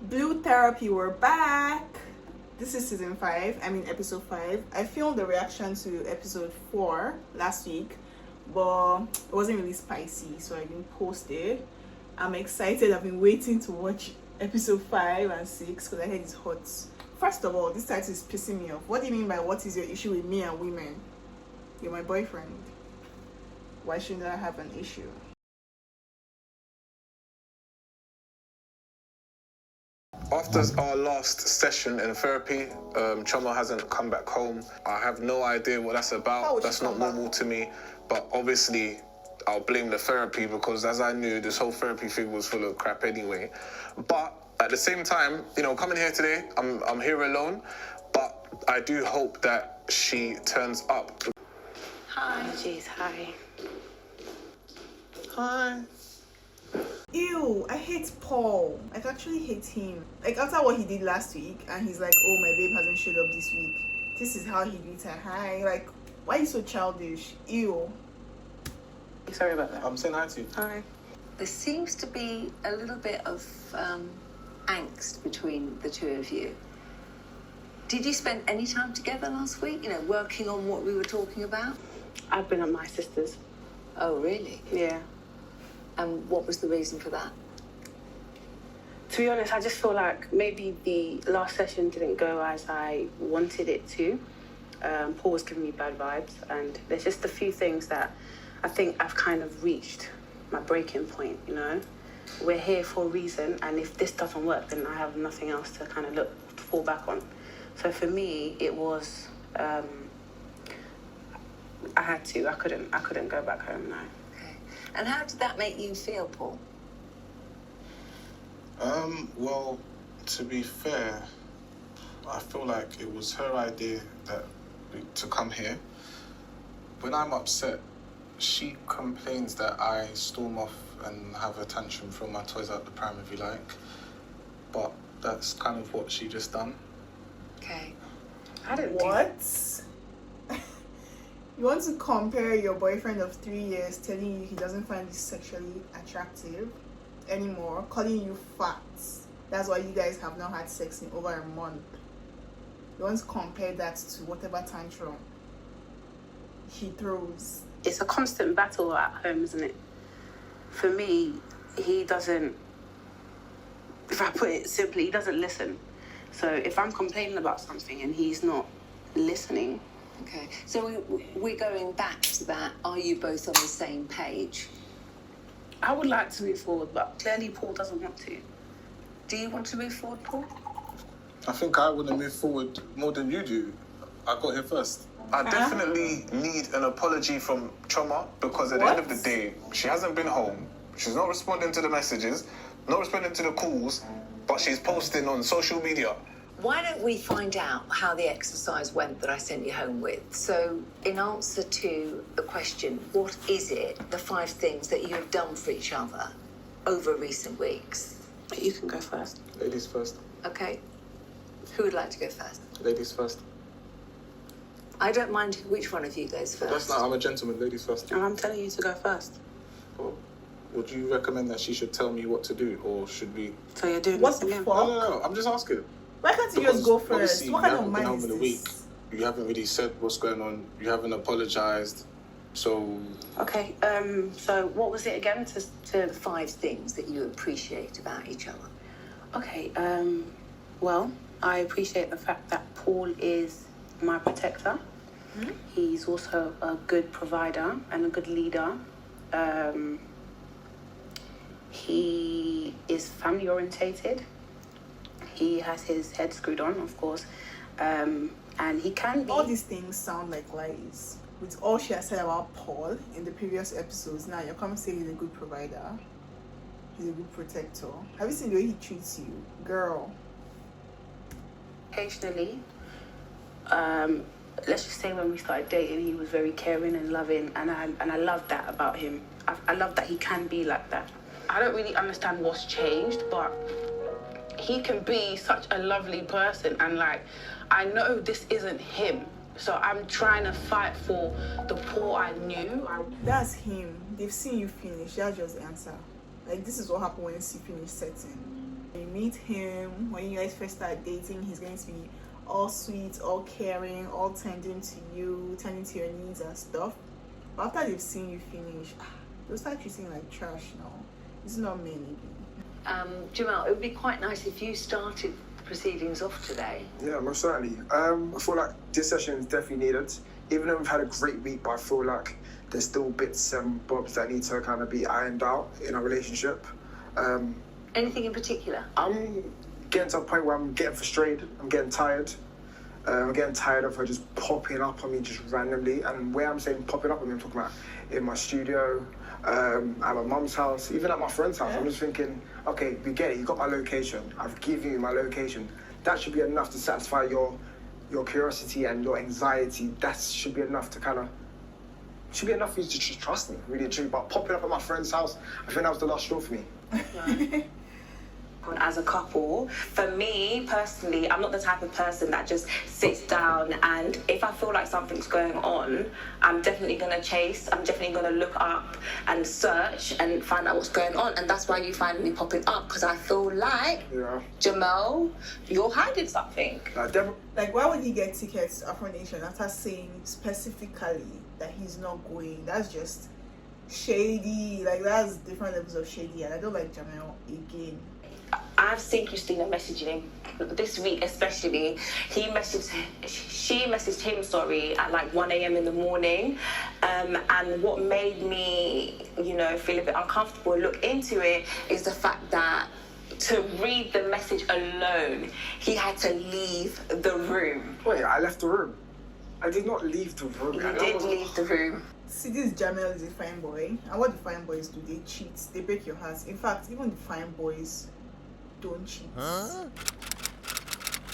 Blue Therapy, we're back. This is season 5, episode 5. I filmed the reaction to episode 4 last week, but it wasn't really spicy, so I didn't post it. I'm excited. I've been waiting to watch episode 5 and 6 because I heard it's hot. First of all, this title is pissing me off. What do you mean by what is your issue with me and women? You're my boyfriend. Why shouldn't I have an issue? After our last session in therapy, Choma hasn't come back home. I have no idea what that's about. That's not normal to me. But obviously, I'll blame the therapy because, as I knew, this whole therapy thing was full of crap anyway. But at the same time, coming here today, I'm here alone. But I do hope that she turns up. Hi. Jeez, hi. Hi. Ew, I hate Paul. I actually hate him. Like, after what he did last week, and he's like, oh, my babe hasn't showed up this week. This is how he greets her. Hi. Like, why are you so childish? Ew. Sorry about that. I'm saying hi to you. Hi. There seems to be a little bit of angst between the two of you. Did you spend any time together last week? Working on what we were talking about? I've been at my sister's. Oh, really? Yeah. And what was the reason for that? To be honest, I just feel like maybe the last session didn't go as I wanted it to. Paul was giving me bad vibes, and there's just a few things that I think I've kind of reached my breaking point, We're here for a reason, and if this doesn't work, then I have nothing else to kind of fall back on. So for me, it was, I couldn't go back home now. And how did that make you feel, Paul? Well, to be fair, I feel like it was her idea to come here. When I'm upset, she complains that I storm off and have a tantrum, throw my toys out the pram, if you like. But that's kind of what she just done. Okay. I didn't What? You want to compare your boyfriend of 3 years telling you he doesn't find you sexually attractive anymore, calling you fat. That's why you guys have not had sex in over a month. You want to compare that to whatever tantrum he throws. It's a constant battle at home, isn't it? For me, he doesn't, if I put it simply, he doesn't listen. So if I'm complaining about something and he's not listening. Okay, so we're going back to that. Are you both on the same page? I would like to move forward, but clearly Paul doesn't want to. Do you want to move forward, Paul? I think I want to move forward more than you do. I got here first. I definitely need an apology from Choma because at the end of the day, she hasn't been home. She's not responding to the messages, not responding to the calls, but she's posting on social media. Why don't we find out how the exercise went that I sent you home with? So, in answer to the question, what is it, the 5 things that you have done for each other over recent weeks? You can go first. Ladies first. Okay. Who would like to go first? Ladies first. I don't mind which one of you goes first. That's not, I'm a gentleman. Ladies first. And I'm telling you to go first. Well, would you recommend that she should tell me what to do, or should we... So you're doing What this the again? fuck? No, I'm just asking. Why can't you just go first? Obviously, What you kind of haven't been mind home is in a week. this? You haven't really said what's going on. You haven't apologized. So... Okay, so what was it again? The 5 things that you appreciate about each other. Okay, well, I appreciate the fact that Paul is my protector. Mm-hmm. He's also a good provider and a good leader. He is family orientated. He has his head screwed on, of course. And he can be... All these things sound like lies. With all she has said about Paul in the previous episodes, now you're coming to say he's a good provider. He's a good protector. Have you seen the way he treats you? Girl. Occasionally, let's just say when we started dating, he was very caring and loving, and I love that about him. I love that he can be like that. I don't really understand what's changed, but he can be such a lovely person, and I know this isn't him. So I'm trying to fight for the Paul I knew. That's him. They've seen you finish. That's just the answer. Like, this is what happened when you see finish setting. Me meet him, when you guys first start dating, he's going to be all sweet, all caring, all tending to you, tending to your needs and stuff. But after they've seen you finish, they'll start treating you like trash now. It's not me, maybe. Jamal, it would be quite nice if you started the proceedings off today. Yeah, most certainly. I feel like this session is definitely needed. Even though we've had a great week, but I feel like there's still bits and bobs that need to kind of be ironed out in our relationship. Anything in particular? I'm getting to a point where I'm getting frustrated. I'm getting tired. I'm getting tired of her just popping up on me just randomly. And where I'm saying popping up on me, I'm talking about in my studio, at my mum's house, even at my friend's house. I'm just thinking, okay, we get it. You got my location. I've given you my location. That should be enough to satisfy your curiosity and your anxiety. That should be enough to kind of, should be enough for you to just trust me, really and truly. But popping up at my friend's house, I think that was the last straw for me. Right. As a couple, for me personally, I'm not the type of person that just sits down, and if I feel like something's going on, I'm definitely going to chase. I'm definitely going to look up and search and find out what's going on. And that's why you find me popping up, because I feel like, Jamal, you're hiding something. Like, why would he get tickets to Afro Nation after saying specifically that he's not going? That's just shady. Like, that's different levels of shady, and I don't like Jamal again. I've seen Christina messaging him this week, especially. She messaged him, at like 1 a.m. in the morning. And what made me, feel a bit uncomfortable and look into it is the fact that to read the message alone, he had to leave the room. Wait, I left the room. I did not leave the room. You did leave the room. See, this Jamal is a fine boy. And what the fine boys do, they cheat. They break your hearts. In fact, even the fine boys don't cheat. Huh?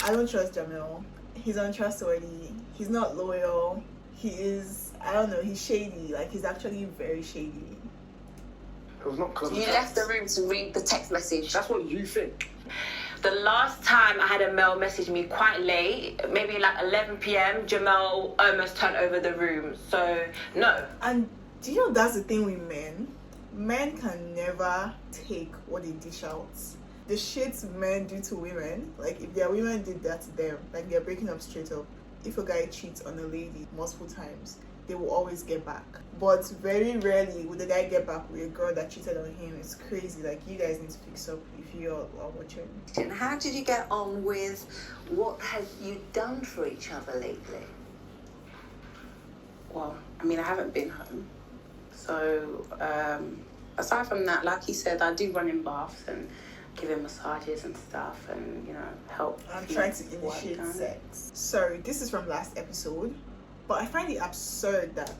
I don't trust Jamal. He's untrustworthy. He's not loyal. He is, I don't know, he's shady. Like, he's actually very shady. It was not because you left the room to read the text message. That's what you think. The last time I had a male message me quite late, maybe like 11 p.m, Jamal almost turned over the room. So, no. And do you know that's the thing with men? Men can never take what they dish out. The shit men do to women, like if their women did that to them, like they're breaking up straight up. If a guy cheats on a lady multiple times, they will always get back. But very rarely will the guy get back with a girl that cheated on him. It's crazy. Like, you guys need to fix up if you all are watching. And how did you get on with what have you done for each other lately? Well, I mean, I haven't been home. So, aside from that, like he said, I do run in baths and give him massages and stuff and, help. I'm trying to initiate sex. Sorry, this is from last episode, but I find it absurd that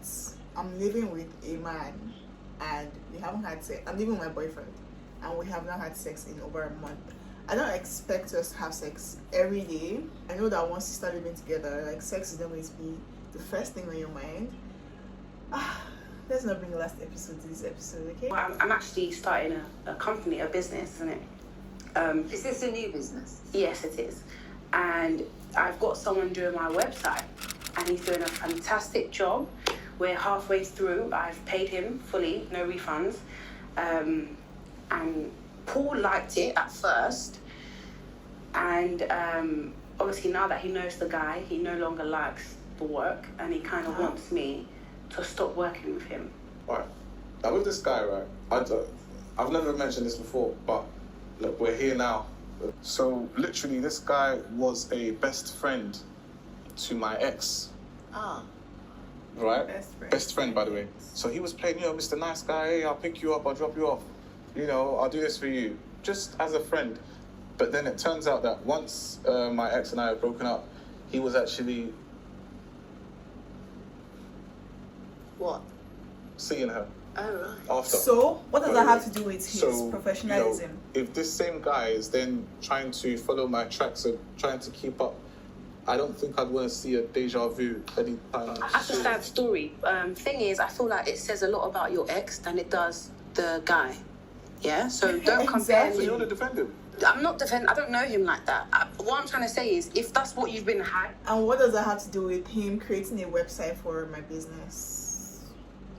I'm living with a man and we haven't had sex. I'm living with my boyfriend and we have not had sex in over a month. I don't expect us to have sex every day. I know that once you start living together, like, sex is not going to be the first thing on your mind. Let's not bring the last episode to this episode, okay? Well, I'm actually starting a company, a business, isn't it? Is this a new business? Yes, it is. And I've got someone doing my website and he's doing a fantastic job. We're halfway through. I've paid him fully, no refunds. And Paul liked it at first. And obviously now that he knows the guy, he no longer likes the work and he kind of wants me to stop working with him. Right. Now with this guy, right, I've never mentioned this before, but look, we're here now. So literally this guy was a best friend to my ex. Right? Best friend, by the way. So he was playing, Mr. Nice Guy, hey, I'll pick you up, I'll drop you off. I'll do this for you. Just as a friend. But then it turns out that once my ex and I had broken up, he was actually... What? Seeing her. Oh, right. After. So, what does that have to do with his professionalism? If this same guy is then trying to follow my tracks and trying to keep up, I don't think I'd want to see a deja vu anytime. That's a sad story. Thing is, I feel like it says a lot about your ex than it does the guy. Yeah? So don't compare So me. you want to defend him? I'm not defending. I don't know him like that. What I'm trying to say is, if that's what you've been had. And what does that have to do with him creating a website for my business?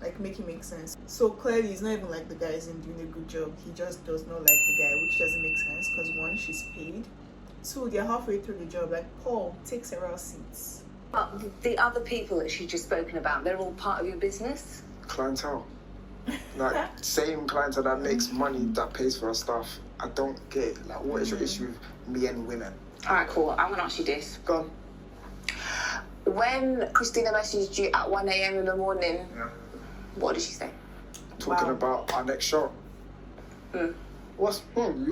Like, make it make sense. So clearly, it's not even like the guy isn't doing a good job. He just does not like the guy, which doesn't make sense because one, she's 2, they're halfway through the job. Like, Paul, take several seats. But the other people that she's just spoken about, they're all part of your business? Clientele. Like, same clientele that makes money, that pays for our stuff. I don't get it. Like, what is your issue with me and women? Alright, cool. I'm gonna ask you this. Go on. When Christina messaged you at 1 a.m. in the morning, what did she say? Talking about our next show. You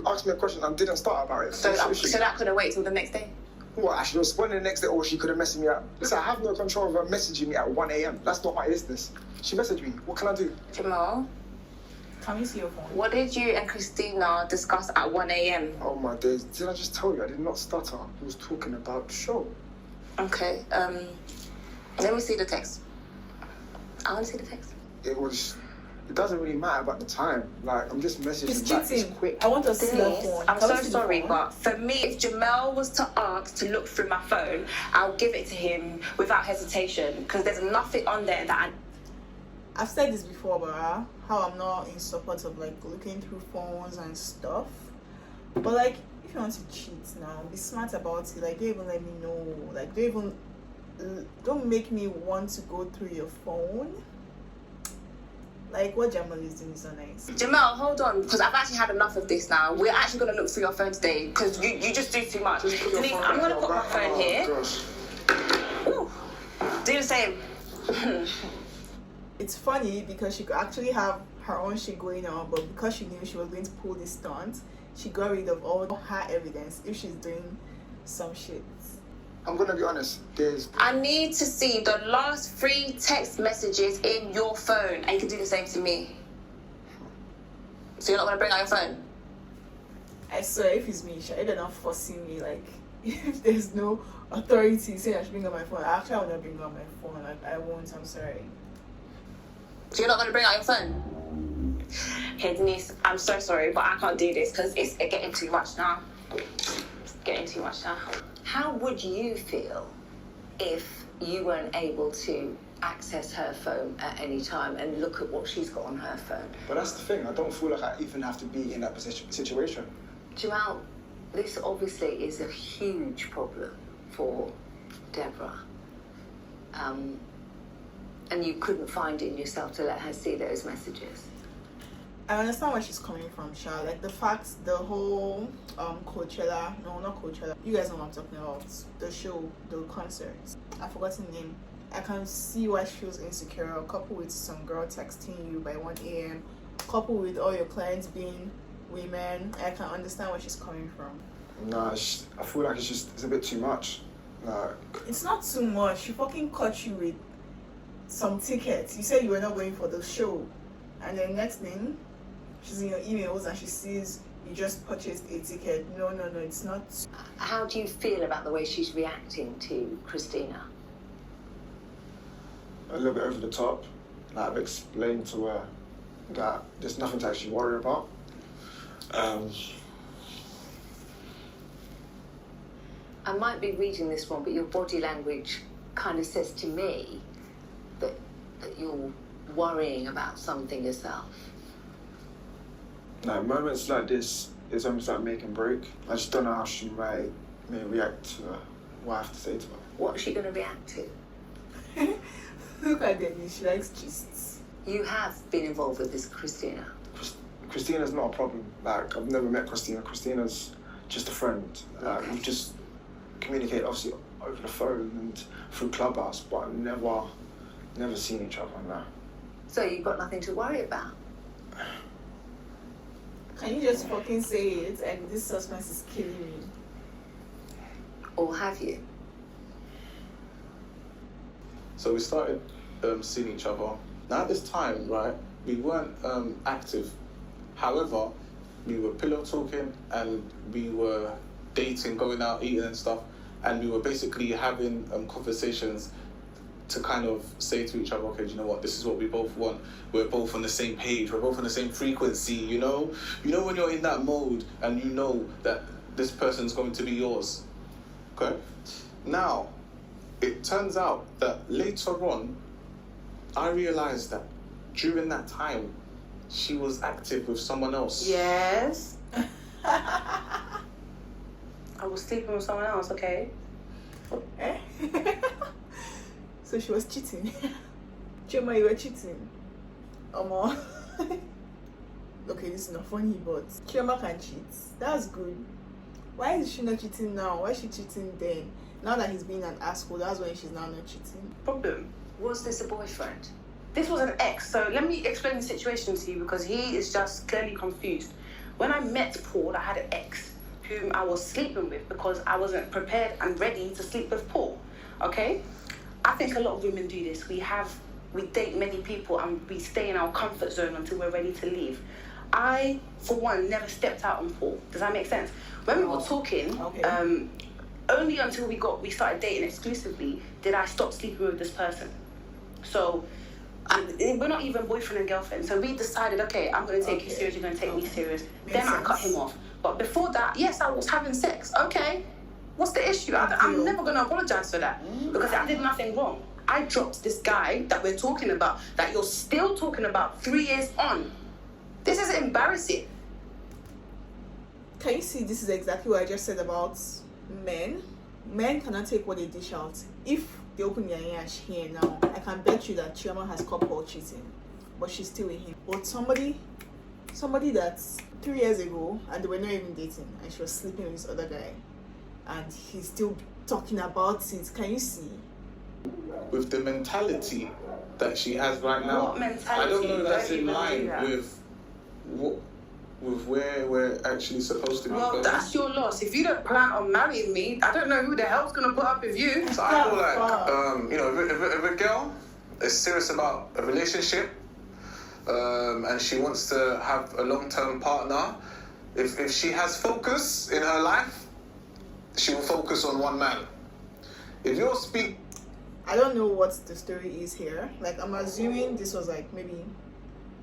asked me a question and didn't start about it. So that couldn't wait till the next day? What, I should respond the next day, or she could have messaged me at... Listen, I have no control of her messaging me at 1 a.m. That's not my business. She messaged me. What can I do? Jamal, Can we see your phone? what did you and Christina discuss at 1 a.m.? Oh my days. Did I just tell you? I did not stutter. I was talking about the show. Okay, let me see the text. I want to see the text. It doesn't really matter about the time. Like, I'm just messaging It's back. cheating. It's quick. I want to see your Denise, phone. I'm Can we so see the sorry, phone? but for me, if Jamel was to ask to look through my phone, I'll give it to him without hesitation, because there's nothing on there that I've said this before, but how I'm not in support of like looking through phones and stuff. But like, if you want to cheat now, be smart about it. Like, don't even let me know. Like, don't make me want to go through your phone. Like, what Jamal is doing is so nice. Jamel, hold on, because I've actually had enough of this now. We're actually going to look through your phone today, because you just do too much. Just put your Denise, phone I'm back going to on put my back. phone Oh, here. gosh. Ooh. Do the same. It's funny because she could actually have her own shit going on, but because she knew she was going to pull this stunt, she got rid of all her evidence if she's doing some shit. I'm going to be honest. I need to see the last 3 text messages in your phone, and you can do the same to me. So you're not going to bring out your phone? I swear, if it's me, they're not forcing me. Like, if there's no authority saying I should bring out my phone, actually I will not bring out my phone. Like, I won't. I'm sorry. So you're not going to bring out your phone? Hey, Denise, I'm so sorry, but I can't do this because it's getting too much now. It's getting too much now. How would you feel if you weren't able to access her phone at any time and look at what she's got on her phone? But that's the thing. I don't feel like I even have to be in that situation. Jamal, this obviously is a huge problem for Deborah. And you couldn't find it in yourself to let her see those messages. I understand where she's coming from, Sha. Like, the fact, the whole Coachella, no, not Coachella, you guys know what I'm talking about, the show, the concert, I've forgotten the name. I can see why she feels insecure, coupled with some girl texting you by 1 a.m, coupled with all your clients being women. I can understand where she's coming from. Nah, I feel like it's a bit too much. Like, It's not too much. She fucking caught you with some tickets. You said you were not going for the show, and then next thing, she's in your emails and she sees you just purchased a ticket. No, it's not. How do you feel about the way she's reacting to Christina? a little bit over the top. Like, I've explained to her that there's nothing to actually worry about. I might be reading this wrong, but your body language kind of says to me that you're worrying about something yourself. Like, moments like this is almost like make and break. I just don't know how she may react to what I have to say to her. What's she going to react to? Look at Denise, she likes gists. You have been involved with this Christina. Christina's not a problem. Like, I've never met Christina. Christina's just a friend. Okay. We just communicate, obviously, over the phone and through Clubhouse, but never seen each other now. So you've got nothing to worry about. Can you just fucking say it? And this suspense is killing me. Or have you? So we started seeing each other. Now at this time, right, we weren't active. However, we were pillow talking and we were dating, going out, eating and stuff. And we were basically having conversations to kind of say to each other, okay, do you know what, this is what we both want. We're both on the same page. We're both on the same frequency, you know? You know when you're in that mode and you know that this person's going to be yours. Okay? Now, it turns out that later on, I realized that during that time, she was active with someone else. Yes. I was sleeping with someone else, okay? Eh? So she was cheating. Chioma, you were cheating. Okay, this is not funny, but Chioma can cheat. That's good. Why is she not cheating now? Why is she cheating then? Now that he's being an asshole, that's when she's now not cheating. Problem. Was this a boyfriend? This was an ex, so let me explain the situation to you because he is just clearly confused. When I met Paul, I had an ex whom I was sleeping with because I wasn't prepared and ready to sleep with Paul, okay? I think a lot of women do this. We date many people and we stay in our comfort zone until we're ready to leave. I, for one, never stepped out on Paul. Does that make sense? When we were talking, only until we started dating exclusively did I stop sleeping with this person. So we're not even boyfriend and girlfriend. So we decided, okay, I'm going to take you serious, you're going to take me serious. Then I cut him off. But before that, yes, I was having sex. Okay, what's the issue? I'm never going to apologize for that because I did nothing wrong. I dropped this guy that we're talking about, that you're still talking about 3 years on. This is embarrassing. Can you see this is exactly what I just said about men? Men cannot take what they dish out. If they open their ears here now, I can bet you that Chioma has caught Paul cheating, but she's still with him. But somebody that's 3 years ago and they were not even dating and she was sleeping with this other guy and he's still talking about it. Can you see? With the mentality that she has right now, What mentality? I don't know that's Don't in even line do that. with where we're actually supposed to be Well, going. that's your loss. If you don't plan on marrying me, I don't know who the hell's going to put up with you. So I feel like, if a girl is serious about a relationship, and she wants to have a long-term partner, if she has focus in her life, she will focus on one man. If you're I don't know what the story is here. Like, I'm assuming this was like maybe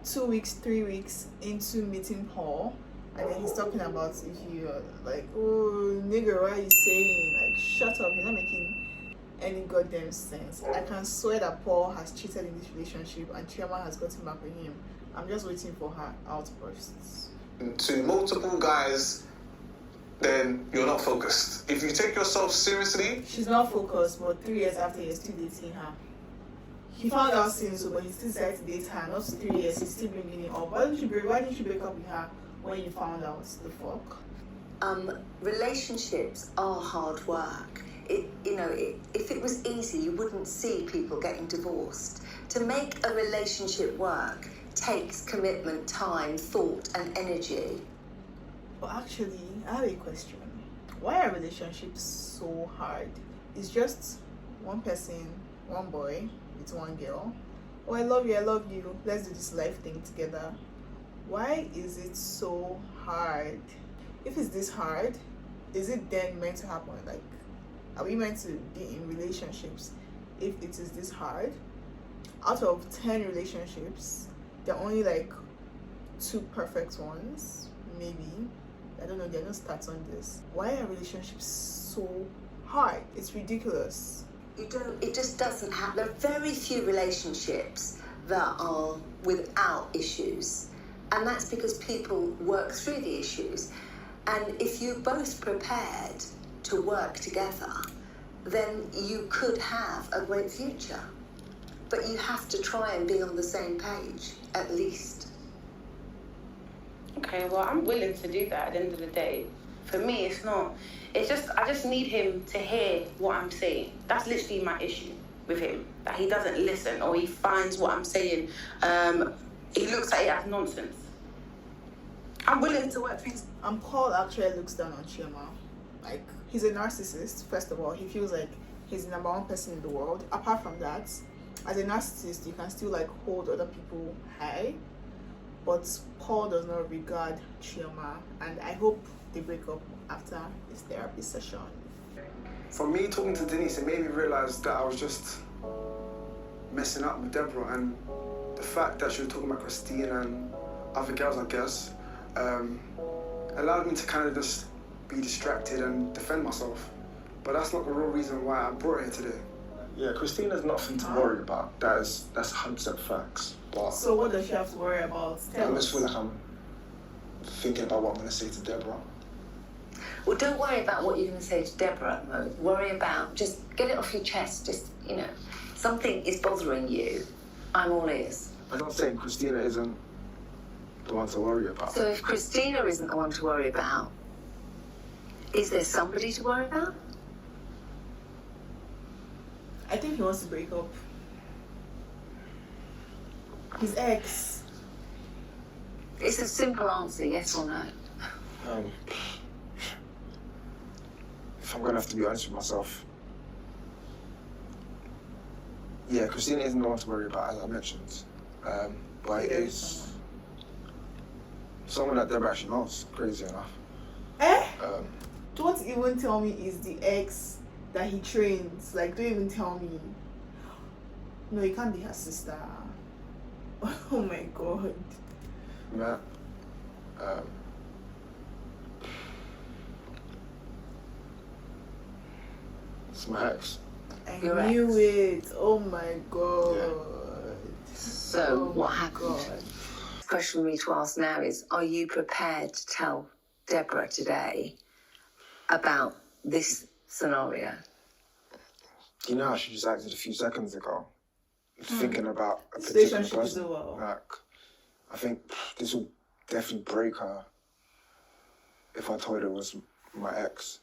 2 weeks, 3 weeks into meeting Paul, and then he's talking about if you're like, oh nigga, what are you saying? Like, shut up, you're not making any goddamn sense. I can swear that Paul has cheated in this relationship and Chioma has gotten back with him. I'm just waiting for her outbursts. to multiple guys, then you're not focused. If you take yourself seriously, She's not focused, but 3 years after you're still dating her. He found out since, so, but he still decided to date her. Not 3 years, he's still bringing it up. Why didn't you break up with her when you found out? The fuck? Relationships are hard work. If it was easy, you wouldn't see people getting divorced. To make a relationship work takes commitment, time, thought, and energy. But actually, I have a question. Why are relationships so hard? It's just one person, one boy with one girl. Oh, I love you, let's do this life thing together. Why is it so hard? If it's this hard, is it then meant to happen? Like, are we meant to be in relationships if it is this hard? Out of 10 relationships, there are only like 2 perfect ones, maybe. I don't know, there are no stats on this. Why are relationships so hard? It's ridiculous. It just doesn't happen. There are very few relationships that are without issues. And that's because people work through the issues. And if you're both prepared to work together, then you could have a great future. But you have to try and be on the same page, at least. Okay, well, I'm willing to do that at the end of the day. For me, it's not. It's just, I just need him to hear what I'm saying. That's literally my issue with him. That he doesn't listen or he finds what I'm saying. He looks at it as nonsense. I'm willing to work things. Paul actually looks down on Chioma. Like, he's a narcissist, first of all. He feels like he's the number 1 person in the world. Apart from that, as a narcissist, you can still like hold other people high. But Paul does not regard Chioma, and I hope they break up after this therapy session. For me, talking to Denise, it made me realise that I was just messing up with Deborah, and the fact that she was talking about Christine and other girls, I guess, allowed me to kind of just be distracted and defend myself. But that's not the real reason why I brought her here today. Yeah, Christina's nothing to worry about. That's 100% facts. But So what does she have to worry about? I just feel like I'm thinking about what I'm going to say to Deborah. Well, don't worry about what you're going to say to Deborah at the moment. Worry about, just get it off your chest. Just, you know, something is bothering you. I'm all ears. I'm not saying Christina isn't the one to worry about. So if Christina isn't the one to worry about, is there somebody to worry about? I think he wants to break up. His ex. It's a simple answer, yes or no. If I'm gonna have to be honest with myself, yeah, Christina isn't the one to worry about, as I mentioned. But it is someone that Deborah actually knows, crazy enough. Don't even tell me it's the ex that he trains. Like, don't even tell me. No, it can't be her sister. Oh my god. Matt, it's my ex. Your I knew ex. it. Oh my god. So what happened? The question for me to ask now is, are you prepared to tell Deborah today about this scenario? You know how she just acted a few seconds ago, thinking about a particular Relationship is person. over. Like, I think this will definitely break her if I told her it was my ex.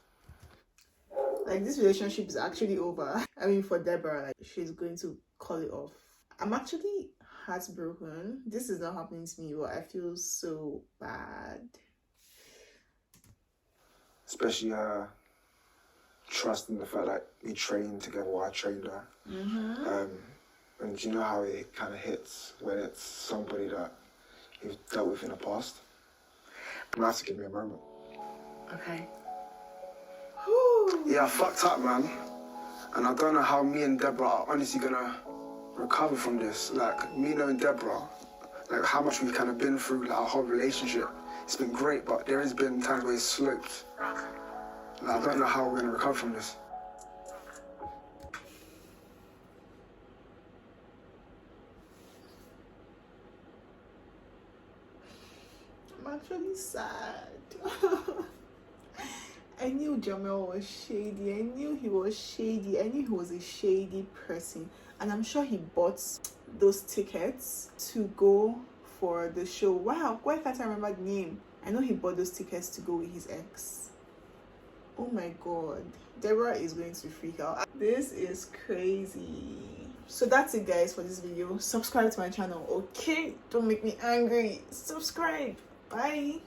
Like, this relationship is actually over. I mean, for Deborah, like, she's going to call it off. I'm actually heartbroken. This is not happening to me, but I feel so bad. Especially her trusting the fact that we trained together, or I trained her. And you know how it kind of hits when it's somebody that you've dealt with in the past? I'm gonna have to give me a moment. Okay. Yeah, I fucked up, man. And I don't know how me and Deborah are honestly gonna recover from this. Like, me knowing Deborah, like how much we've kind of been through, like our whole relationship. It's been great, but there has been times where it's sloped. Like, I don't know how we're gonna recover from this. I'm actually sad. I knew Jamel was shady. I knew he was shady. I knew he was a shady person. And I'm sure he bought those tickets to go for the show. Wow, why can't I remember the name? I know he bought those tickets to go with his ex. Oh my god. Deborah is going to freak out. This is crazy. So that's it, guys, for this video. Subscribe to my channel, okay? Don't make me angry. Subscribe. Bye.